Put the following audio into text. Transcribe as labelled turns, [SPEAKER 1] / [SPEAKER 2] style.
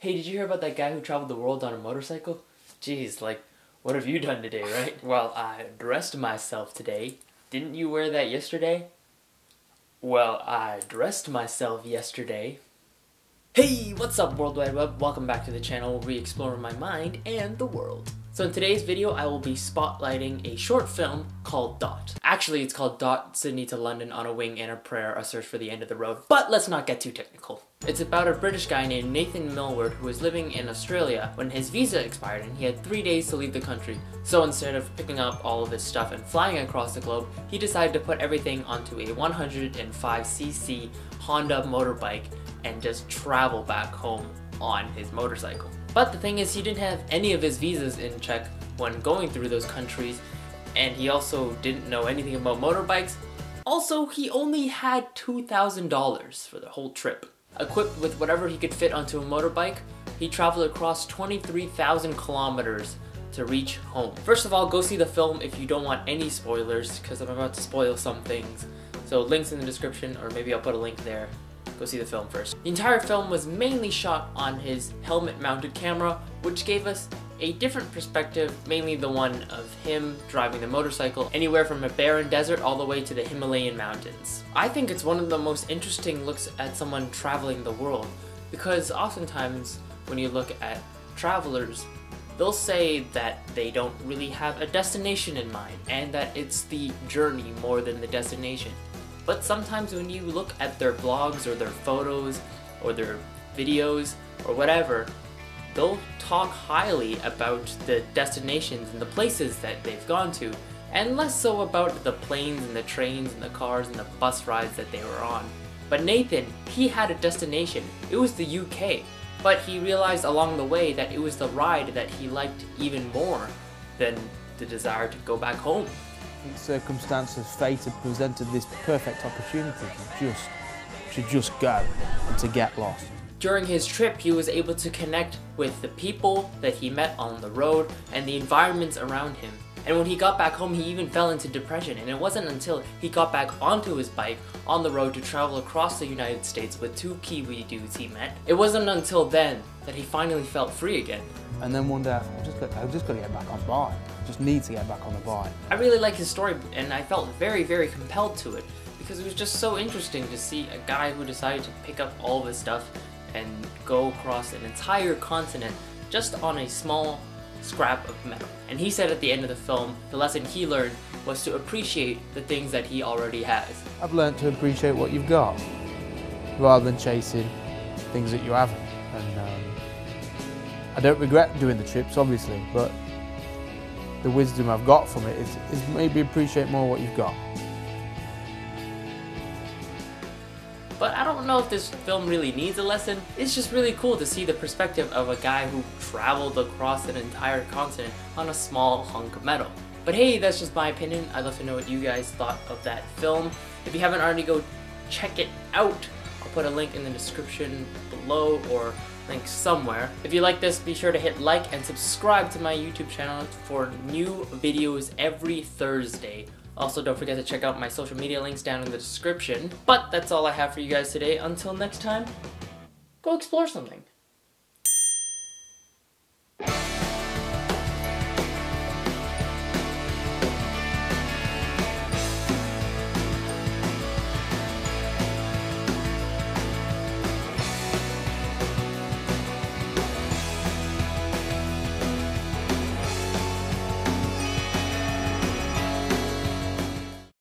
[SPEAKER 1] Hey, did you hear about that guy who traveled the world on a motorcycle? Jeez, like, what have you done today, right? Well, I dressed myself today. Didn't you wear that yesterday? Well, I dressed myself yesterday. Hey, what's up, World Wide Web? Welcome back to the channel where we explore my mind and the world. So in today's video, I will be spotlighting a short film called Dot. Actually, it's called Dot, Sydney to London on a Wing and a Prayer, a search for the end of the road. But let's not get too technical. It's about a British guy named Nathan Millward who was living in Australia when his visa expired and he had 3 days to leave the country. So instead of picking up all of his stuff and flying across the globe, he decided to put everything onto a 105cc Honda motorbike and just travel back home on his motorcycle. But the thing is, he didn't have any of his visas in check when going through those countries, and he also didn't know anything about motorbikes. Also, he only had $2,000 for the whole trip. Equipped with whatever he could fit onto a motorbike, he traveled across 23,000 kilometers to reach home. First of all, go see the film if you don't want any spoilers, because I'm about to spoil some things. So links in the description, or maybe I'll put a link there. Go see the film first. The entire film was mainly shot on his helmet-mounted camera, which gave us a different perspective, mainly the one of him driving the motorcycle anywhere from a barren desert all the way to the Himalayan mountains. I think it's one of the most interesting looks at someone traveling the world, because oftentimes when you look at travelers, they'll say that they don't really have a destination in mind, and that it's the journey more than the destination. But sometimes when you look at their blogs or their photos or their videos or whatever, they'll talk highly about the destinations and the places that they've gone to, and less so about the planes and the trains and the cars and the bus rides that they were on. But Nathan, he had a destination. It was the UK. But he realized along the way that it was the ride that he liked even more than the desire to go back home.
[SPEAKER 2] Circumstance of fate had presented this perfect opportunity to just go and to get lost.
[SPEAKER 1] During his trip, he was able to connect with the people that he met on the road and the environments around him. And when he got back home, he even fell into depression, and it wasn't until he got back onto his bike on the road to travel across the United States with 2 Kiwi dudes he met. It wasn't until then that he finally felt free again.
[SPEAKER 2] And then one day, I've just got to get back on the bike. I just need to get back on the bike.
[SPEAKER 1] I really like his story, and I felt very, very compelled to it, because it was just so interesting to see a guy who decided to pick up all of his stuff and go across an entire continent just on a small scrap of metal. And he said at the end of the film, the lesson he learned was to appreciate the things that he already has.
[SPEAKER 2] I've learned to appreciate what you've got, rather than chasing things that you haven't. And I don't regret doing the trips, obviously, but the wisdom I've got from it is maybe appreciate more what you've got.
[SPEAKER 1] But I don't know if this film really needs a lesson. It's just really cool to see the perspective of a guy who traveled across an entire continent on a small hunk of metal. But hey, that's just my opinion. I'd love to know what you guys thought of that film. If you haven't already, go check it out. I'll put a link in the description below, or link somewhere. If you like this, be sure to hit like and subscribe to my YouTube channel for new videos every Thursday. Also, don't forget to check out my social media links down in the description. But that's all I have for you guys today. Until next time, go explore something.